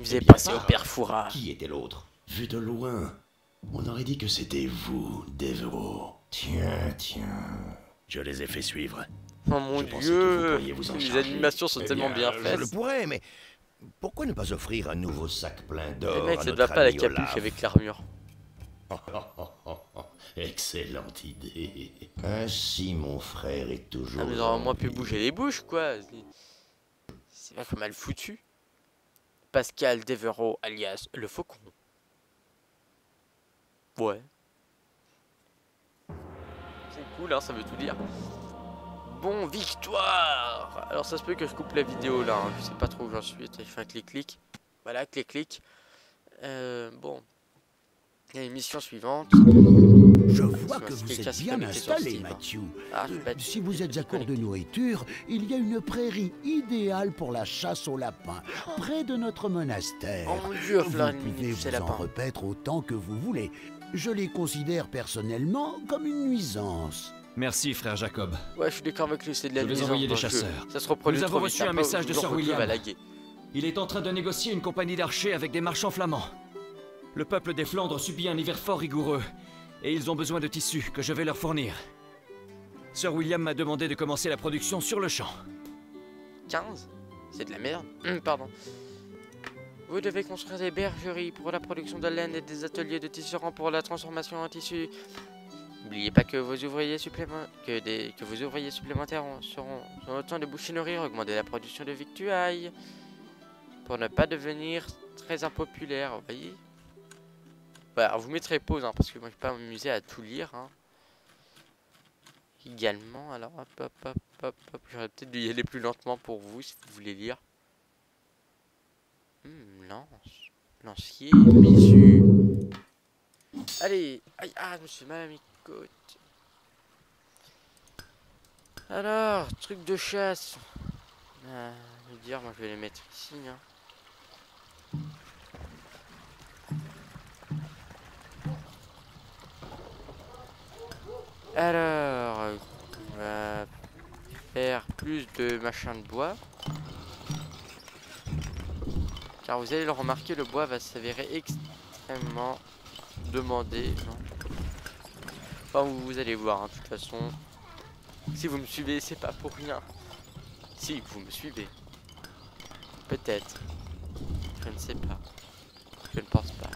vous Eh avez bien, passé au parle. père Fouras. Qui était l'autre? Vu de loin, on aurait dit que c'était vous, Devereaux. Tiens. Je les ai fait suivre. Oh mon Je pensais que vous dieu, pourriez vous en les charger. animations sont Eh tellement bien Je faites. le pourrais, mais pourquoi ne pas offrir un nouveau sac plein Les d'or mecs, à ça ne notre va pas la ami capuche Olaf? avec l'armure. Excellente idée. Ainsi, mon frère est toujours. Ah mais j'aurais au moins pu gentil. bouger les bouches quoi. C'est pas mal foutu. Pascal Devereaux alias le faucon. Ouais. C'est cool hein, ça veut tout dire. Bon, victoire. Alors ça se peut que je coupe la vidéo là, hein. Je sais pas trop où j'en suis. Attends, je fais un clic-clic. Voilà, clic-clic. Bon. Il y a une mission suivante. Je vois que Si vous quelqu'un êtes s'y bien connecté sur installé, Steam, hein. Mathieu. Ah, je suis pas- Si vous êtes à court de connecté. nourriture, il y a une prairie idéale pour la chasse aux lapins, près de notre monastère. Oh mon dieu, Vous Florine, pouvez c'est vous en lapin. repaître autant que vous voulez. Je les considère personnellement comme une nuisance. Merci, frère Jacob. Ouais, je suis d'accord avec lui, c'est de la Je vais nuisance envoyer dans des le jeu. chasseurs. Ça se reproduit Nous avons trop vite, reçu hein, un pas message de genre Sir que le jeu William. va laguer. Il est en train de négocier une compagnie d'archers avec des marchands flamands. Le peuple des Flandres subit un hiver fort rigoureux, et ils ont besoin de tissus que je vais leur fournir. Sir William m'a demandé de commencer la production sur le champ. 15? C'est de la merde. Pardon. Vous devez construire des bergeries pour la production de laine et des ateliers de tisserands pour la transformation en tissu. N'oubliez pas que vos ouvriers supplémentaires seront autant de boucher nourrir, augmenter la production de victuailles pour ne pas devenir très impopulaire, vous voyez. Voilà, alors vous mettrez pause hein, parce que moi je vais pas m'amuser à tout lire. Hein. Également, alors hop, j'aurais peut-être dû y aller plus lentement pour vous si vous voulez lire. Lancier, bisu. Allez, aïe, je me suis mal à mes côtes. Alors, truc de chasse. Je veux dire, moi je vais les mettre ici. Hein. Alors, on va faire plus de machin de bois. Car vous allez le remarquer, le bois va s'avérer extrêmement demandé. Non, enfin, vous allez voir, hein, de toute façon. Si vous me suivez, c'est pas pour rien. Si vous me suivez. Peut-être. Je ne sais pas. Je ne pense pas.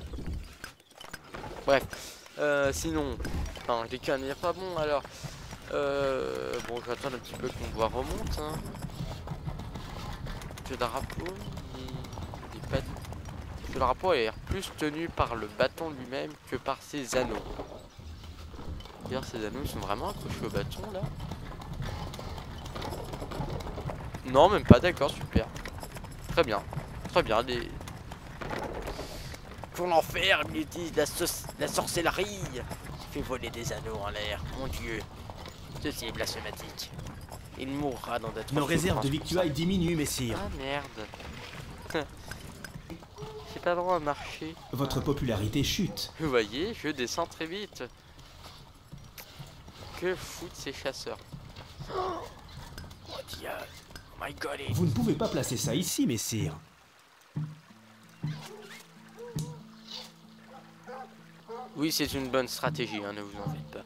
Bref. Sinon. Enfin, je qu'à dire pas bon alors. Bon, je vais attendre un petit peu que mon bois remonte. Hein. Ce drapeau. Il est pas... Ce drapeau a l'air plus tenu par le bâton lui-même que par ses anneaux. D'ailleurs, ces anneaux sont vraiment accrochés au bâton là. Non, même pas, d'accord, super. Très bien. Très bien, des... Pour l'enfer, il utilise la sorcellerie qui fait voler des anneaux en l'air. Mon dieu. Ceci est blasphématique. Il mourra dans d'autres Nos réserves de souffrances pour victuailles diminuent, messire. ça. Ah merde. J'ai pas le droit à marcher. Votre popularité chute. Vous voyez, je descends très vite. Que foutent ces chasseurs? Oh dieu. Oh my god. Vous ne pouvez pas placer ça ici, messire. Oui, c'est une bonne stratégie, hein, ne vous en faites pas.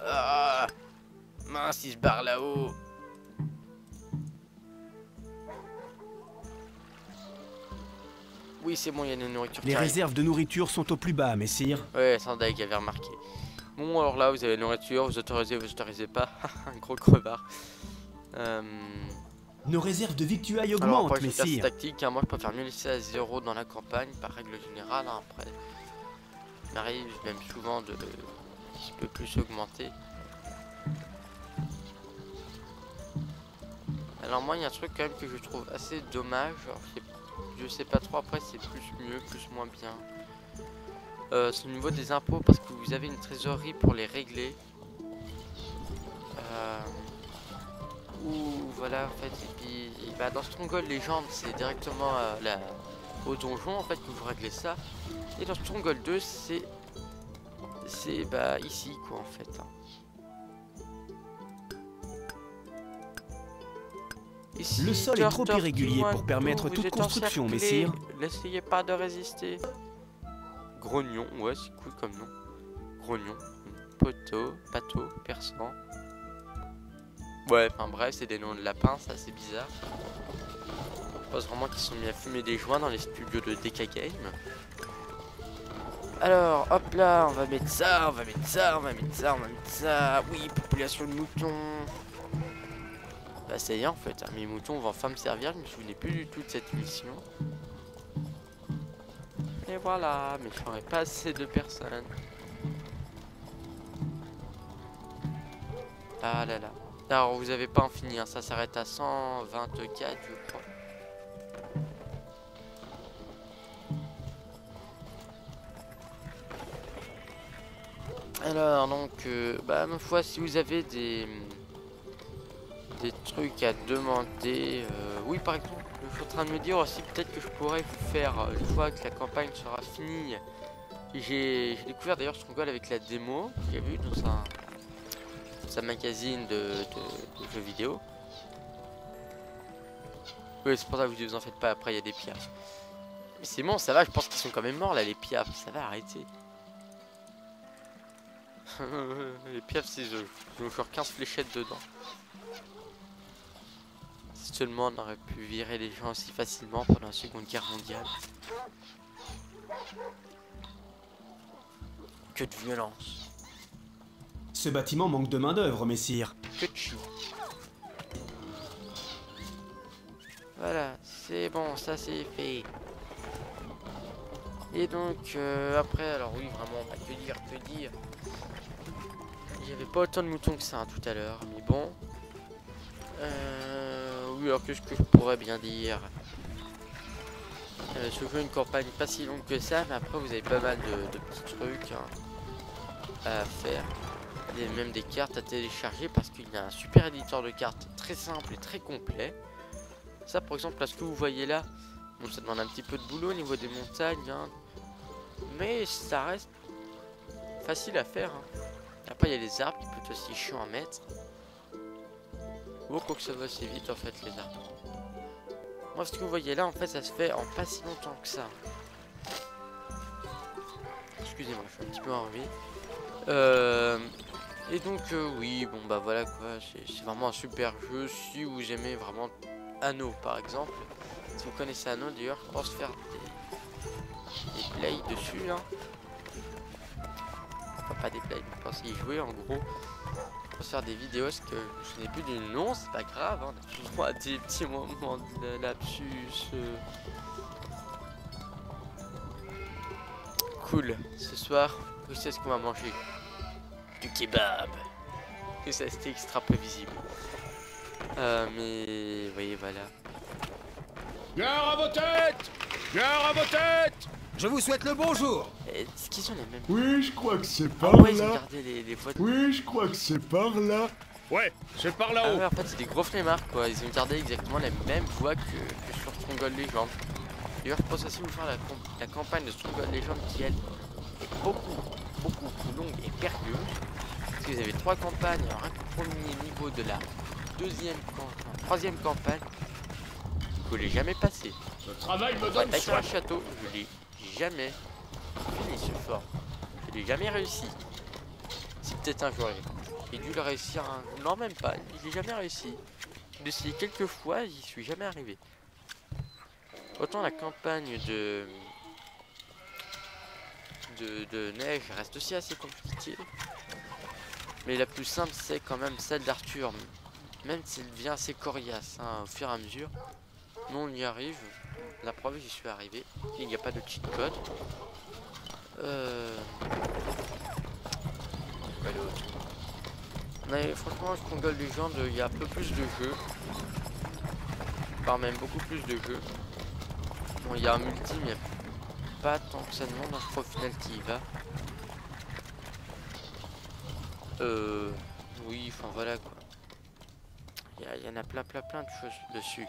Ah, mince, il se barre là-haut. Oui, c'est bon, il y a une nourriture qui Les arrive. réserves de nourriture sont au plus bas, messire. Ouais, Sandai qui avait remarqué. Bon, alors là, vous avez la nourriture, vous autorisez pas. Un gros crevard. Nos réserves de victuailles Alors augmentent, après, je vais faire cette messire. tactique, hein. Moi je préfère mieux laisser à 0 dans la campagne, par règle générale, hein. Après, il m'arrive même souvent de un petit peu plus augmenter. Alors moi, il y a un truc quand même que je trouve assez dommage. Alors, je sais pas trop, après c'est plus mieux, plus moins bien. C'est au niveau des impôts, parce que vous avez une trésorerie pour les régler. Ou voilà, en fait, et puis bah, dans Stronghold Legend, c'est directement au donjon en fait que vous réglez ça. Et dans Stronghold 2, c'est bah ici quoi en fait. Hein. Ici, Le sol est trop irrégulier pour permettre toute construction, messire. N'essayez pas de résister. Grognon, ouais, c'est cool comme nom. Grognon, poteau, pâteau, persan. Ouais, enfin bref, c'est des noms de lapins, ça c'est bizarre. Je pense vraiment qu'ils sont mis à fumer des joints dans les studios de DK Game. Alors, hop là, on va mettre ça, on va mettre ça, on va mettre ça, on va mettre ça. Oui, population de moutons. Bah ça y est en fait, hein, mes moutons vont enfin me servir, je me souvenais plus du tout de cette mission. Et voilà, mais je n'aurais pas assez de personnes. Ah là là. Alors vous avez pas en fini, hein, ça s'arrête à 124 je crois. Alors donc, bah ma foi, si vous avez des trucs à demander, oui par exemple, je suis en train de me dire aussi peut-être que je pourrais vous faire, une fois que la campagne sera finie, j'ai découvert d'ailleurs Stronghold avec la démo, j'ai vu dans un magazine de jeux vidéo. Oui c'est pour ça que vous en faites pas, après il y a des piafs. Mais c'est bon, ça va, je pense qu'ils sont quand même morts là les piafs, ça va arrêter. Les piafs c'est j'ai encore 15 fléchettes dedans. Si seulement on aurait pu virer les gens aussi facilement pendant la Seconde Guerre mondiale. Que de violence. Ce bâtiment manque de main-d'œuvre, messire. Que de chi. Voilà, c'est bon, ça c'est fait. Et donc après, alors oui vraiment, bah, que dire. J'avais pas autant de moutons que ça hein, tout à l'heure, mais bon. Oui, alors qu'est-ce que je pourrais bien dire, je fais une campagne pas si longue que ça, mais après vous avez pas mal de petits trucs hein, à faire. Il y a même des cartes à télécharger parce qu'il y a un super éditeur de cartes très simple et très complet. Ça par exemple, là ce que vous voyez là, bon ça demande un petit peu de boulot au niveau des montagnes, hein, mais ça reste facile à faire. Hein. Après il y a les arbres qui peut être aussi chiant à mettre. Oh, quoi que ça va assez vite en fait les arbres. Moi ce que vous voyez là en fait ça se fait en pas si longtemps que ça. Excusez-moi, je suis un petit peu enrhumé. Et donc oui, bon bah voilà quoi, c'est vraiment un super jeu si vous aimez vraiment Anno par exemple. Si vous connaissez Anno d'ailleurs, je pense faire des plays dessus hein. Enfin pas des plays, je pense y jouer en gros. Je pense faire des vidéos parce que je n'ai plus du nom, c'est pas grave, hein. On a toujours droit à des petits moments de lapsus. Cool, ce soir, vous savez ce qu'on va manger? Du kebab. Que ça c'était extra prévisible. Mais vous voyez voilà. Gare à vos têtes! Gare à vos têtes! Je vous souhaite le bonjour! Est-ce qu'ils ont les mêmes? Oui, je crois que c'est Ah par ouais, ils ont là. gardé les voix de... Oui, je crois que c'est par là. Ouais, c'est par Ah là-haut! ouais, en fait c'est des gros flemmards quoi, ils ont gardé exactement les mêmes voix que sur Stronghold Legend. D'ailleurs je pense aussi vous faire la campagne de Stronghold Legend qui elle est beaucoup plus longue et périlleuse. Parce que vous avez 3 campagnes, alors un premier niveau de la troisième campagne, vous l'avez jamais passé. Le travail me Pour donne attaquer un soif! château, je l'ai jamais fini ce fort. Je l'ai jamais réussi. Si peut-être un jour j'ai dû le réussir un... Non même pas, je l'ai jamais réussi. J'ai essayé quelques fois, j'y suis jamais arrivé. Autant la campagne de neige reste aussi assez compliquée. Mais la plus simple c'est quand même celle d'Arthur. Même si elle devient assez coriace hein, au fur et à mesure. Nous on y arrive. La preuve j'y suis arrivé. Il n'y a pas de cheat code. Quoi d'autre? Mais franchement Stronghold Legend il y a un peu plus de jeux. Enfin même beaucoup plus de jeux. Bon il y a un multi mais il n'y a pas tant que ça de monde, donc je crois au final qui y va. Oui enfin voilà quoi. Il y en a plein de choses dessus.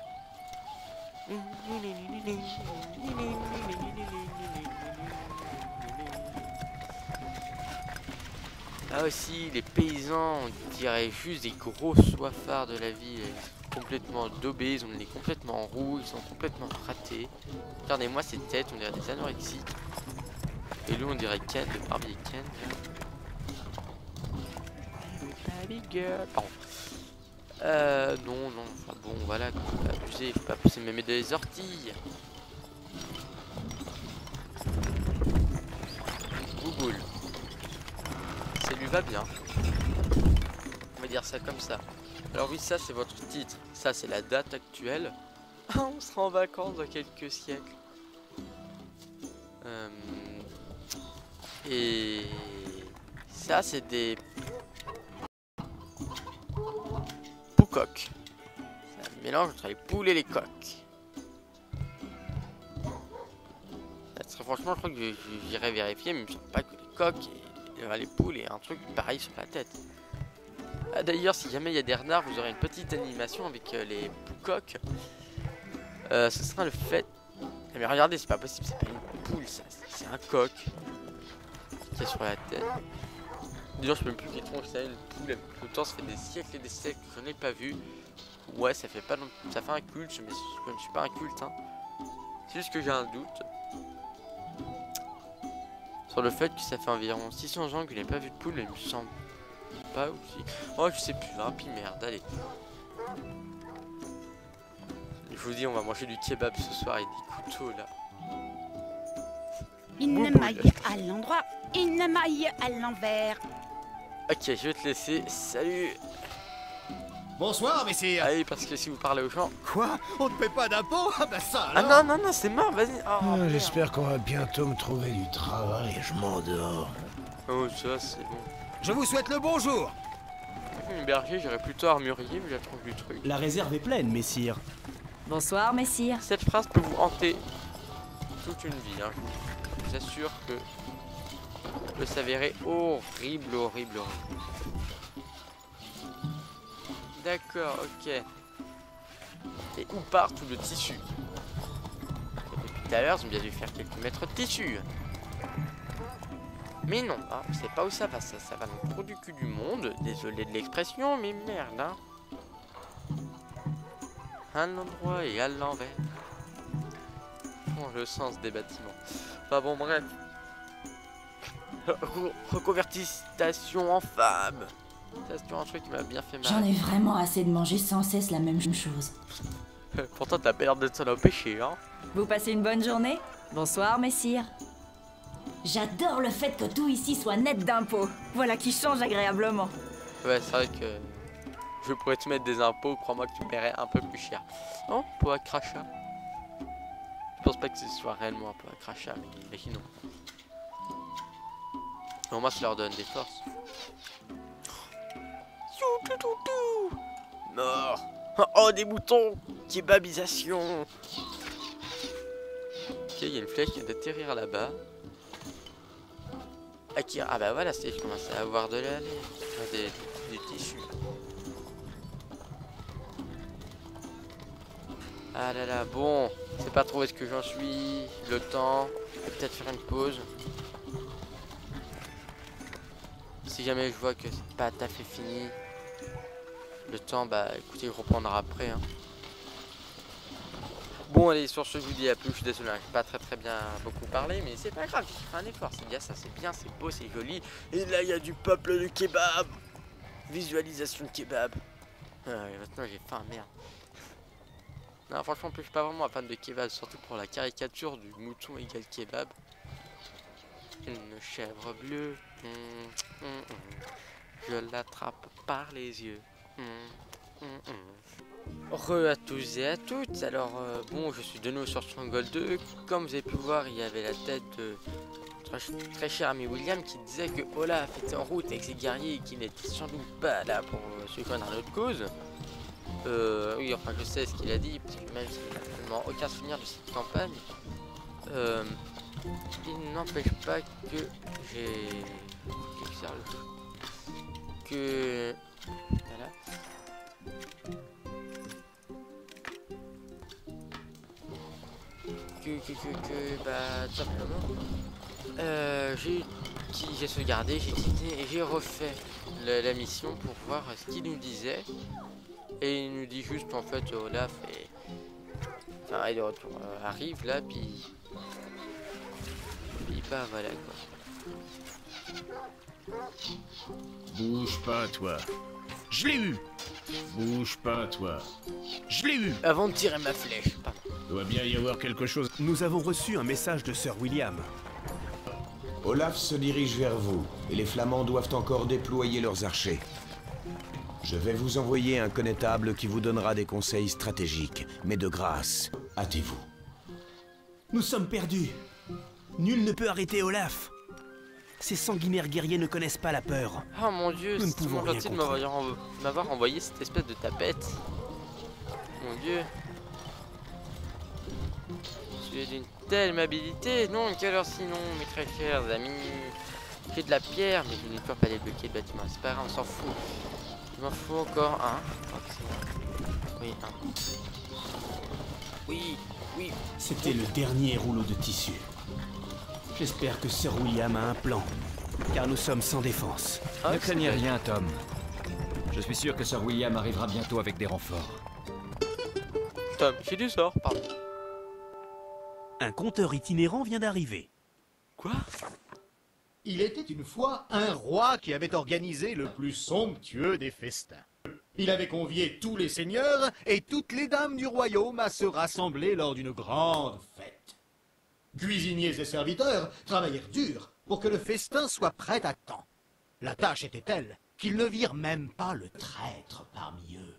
Ah aussi les paysans, on dirait juste des gros soifards de la ville. complètement daubés, ils ont le nez complètement roux, ils sont complètement ratés. Regardez-moi ces têtes, on dirait des anorexiques. Et lui on dirait Ken, de Barbie et Ken. Barbie girl. Pardon. Non, enfin bon, voilà, faut pas abuser, faut pas pousser même des orties. Bouboule. Ça lui va bien. On va dire ça comme ça. Alors oui, ça c'est votre titre. Ça c'est la date actuelle. On sera en vacances dans quelques siècles. Et ça c'est des poucoques. C'est un mélange entre les poules et les coqs. Franchement, je crois que j'irai vérifier, mais il me semble pas que les coqs et les poules aient un truc pareil sur la tête. Ah, d'ailleurs, si jamais il y a des renards, vous aurez une petite animation avec les poucoques. Ce sera le fait. Mais regardez, c'est pas possible, c'est pas une poule, ça, c'est un coq qui est sur la tête. D'ailleurs, je sais même plus quelle tronche c'est, une poule avec le temps, ça fait des siècles et des siècles que je n'ai pas vu. Ouais, ça fait pas longtemps, ça fait un culte, mais je ne suis pas un culte, hein. C'est juste que j'ai un doute sur le fait que ça fait environ 600 ans que je n'ai pas vu de poule, mais il me semble pas aussi. Oh, je sais plus, hein, puis merde, allez. Je vous dis, on va manger du kebab ce soir et des couteaux là. Une maille à l'endroit, une maille à l'envers. Ok, je vais te laisser, salut. Bonsoir, messire. Allez, parce que si vous parlez aux gens... Quoi? On ne paie pas d'impôts? Ah bah ça Ah alors. non, c'est mort, vas-y. Oh, merde. J'espère qu'on va bientôt me trouver du travail. Je m'endors. Oh, ça, c'est bon. Je vous souhaite le bonjour. Berger, j'irais plutôt armurier, mais je trouve du truc. La réserve est pleine, messire. Bonsoir, messire. Cette phrase peut vous hanter toute une vie, hein. Je vous assure que peut s'avérer horrible. D'accord, ok. Et où part tout le tissu? Depuis tout à l'heure, ils ont bien dû faire quelques mètres de tissu. Mais non, hein, je sais pas où ça va, ça va dans le trou du cul du monde. Désolé de l'expression, mais merde, hein. À l'endroit et à l'envers. Change le sens des bâtiments. Enfin bon, bref. Reconvertistation en femme. Ça, c'est un truc qui m'a bien fait mal. J'en ai vraiment assez de manger sans cesse la même chose. Pourtant, t'as pas l'air de t'en empêcher, hein. Vous passez une bonne journée? Bonsoir, messire. J'adore le fait que tout ici soit net d'impôts. Voilà qui change agréablement. Ouais, c'est vrai que je pourrais te mettre des impôts, crois-moi que tu paierais un peu plus cher. Oh, pot à crachat. Je pense pas que ce soit réellement un pot à crachat, mais imaginons. Au moins, ça leur donne des forces. Mort. Oh, des moutons. Kebabisation. Ok, il y a une flèche qui vient d'atterrir là-bas. Akira. Ah bah voilà, je commence à avoir de la laine. Des tissus. Ah là là, bon. Je sais pas trop où est-ce que j'en suis. Le temps. Je vais peut-être faire une pause. Si jamais je vois que c'est pas tout à fait fini. Le temps, bah écoutez, je reprendrai après. Hein. Bon, allez, sur ce, je vous dis à plus. Je suis désolé, hein, j'ai pas très bien beaucoup parlé, mais c'est pas grave, j'ai fait un effort. C'est bien, ça, c'est bien, c'est beau, c'est joli. Et là, il y a du peuple de kebab. Visualisation de kebab. Et maintenant, j'ai faim, merde. Non, franchement, je suis pas vraiment un fan de kebab, surtout pour la caricature du mouton égale kebab. Une chèvre bleue. Je l'attrape par les yeux. Re à tous et à toutes. Alors bon, je suis de nouveau sur Stronghold 2. Comme vous avez pu voir, il y avait la tête de très cher ami William qui disait que Olaf était en route avec ses guerriers et qu'il n'était sans doute pas là pour se joindre à notre cause. Oui, enfin je sais ce qu'il a dit, parce que même s'il n'a absolument aucun souvenir de cette campagne, il n'empêche pas que j'ai... Que... Voilà. Bah, tout simplement, j'ai sauvegardé, j'ai quitté et j'ai refait la mission pour voir ce qu'il nous disait. Et il nous dit juste en fait Olaf et enfin, de retour arrive là puis bah voilà quoi. Bouge pas, toi. Je l'ai eu. Bouge pas, toi. Je l'ai eu. Avant de tirer ma flèche, pardon. Doit bien y avoir quelque chose. Nous avons reçu un message de Sir William. Olaf se dirige vers vous, et les Flamands doivent encore déployer leurs archers. Je vais vous envoyer un connétable qui vous donnera des conseils stratégiques, mais de grâce, hâtez-vous. Nous sommes perdus. Nul ne peut arrêter Olaf. Ces sanguinaires guerriers ne connaissent pas la peur. Oh mon dieu, Nous ne c'est pouvons tellement rien gentil de comprendre. m'avoir envoyé cette espèce de tapette. Mon dieu. Tu es d'une telle amabilité. Non, quelle heure sinon, mes très chers amis. J'ai de la pierre, mais je n'ai toujours pas débloqué le bâtiment. C'est pas grave, on s'en fout. Il m'en faut encore un. Oui, un. Oui, oui. C'était le dernier rouleau de tissu. J'espère que Sir William a un plan, car nous sommes sans défense. Ah, Ne craignez rien, Tom. Je suis sûr que Sir William arrivera bientôt avec des renforts. Tom, j'ai du sort, pardon. Un compteur itinérant vient d'arriver. Quoi? Il était une fois un roi qui avait organisé le plus somptueux des festins. Il avait convié tous les seigneurs et toutes les dames du royaume à se rassembler lors d'une grande fête. Cuisiniers et serviteurs travaillèrent dur pour que le festin soit prêt à temps. La tâche était telle qu'ils ne virent même pas le traître parmi eux.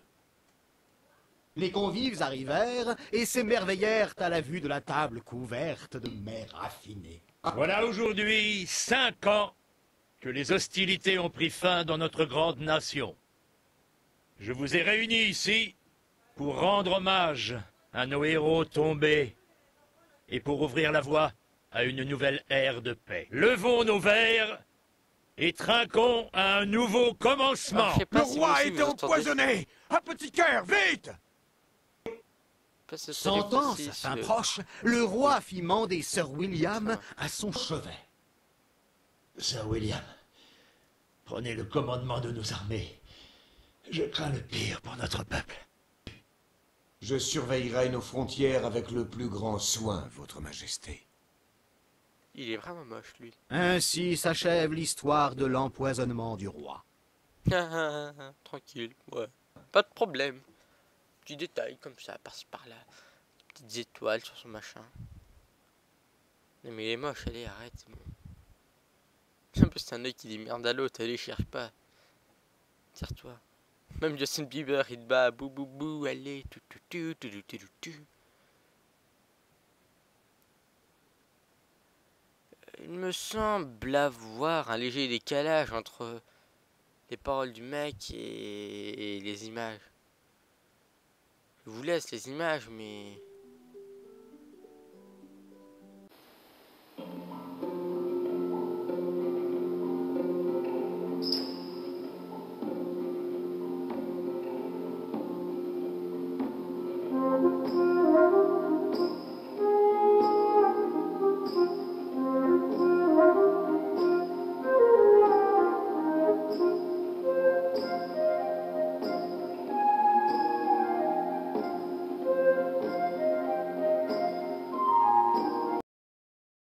Les convives arrivèrent et s'émerveillèrent à la vue de la table couverte de mets raffinés. Voilà aujourd'hui 5 ans que les hostilités ont pris fin dans notre grande nation. Je vous ai réunis ici pour rendre hommage à nos héros tombés et pour ouvrir la voie à une nouvelle ère de paix. Levons nos verres et trinquons à un nouveau commencement. Alors, je sais pas Le si roi vous a aussi été vous entendez. empoisonné. Un petit cœur, vite! Parce que ça Sentant dépend sa si fin ce- proche, le roi fit mander Sir William à son chevet. Sir William, prenez le commandement de nos armées. Je crains le pire pour notre peuple. Je surveillerai nos frontières avec le plus grand soin, Votre Majesté. Il est vraiment moche, lui. Ainsi s'achève l'histoire de l'empoisonnement du roi. Tranquille, ouais. Pas de problème. Petit détail comme ça, par-ci par-là. Petites étoiles sur son machin. Non mais il est moche, allez, arrête, c'est bon. En plus, c'est un œil qui dit merde à l'autre, allez, cherche pas. Tire-toi. Même Justin Bieber, il te bat, bou bou bou, allez, tout tout tout tout tout tout tout. Il me semble avoir un léger décalage entre les paroles du mec et les images. Je vous laisse les images, mais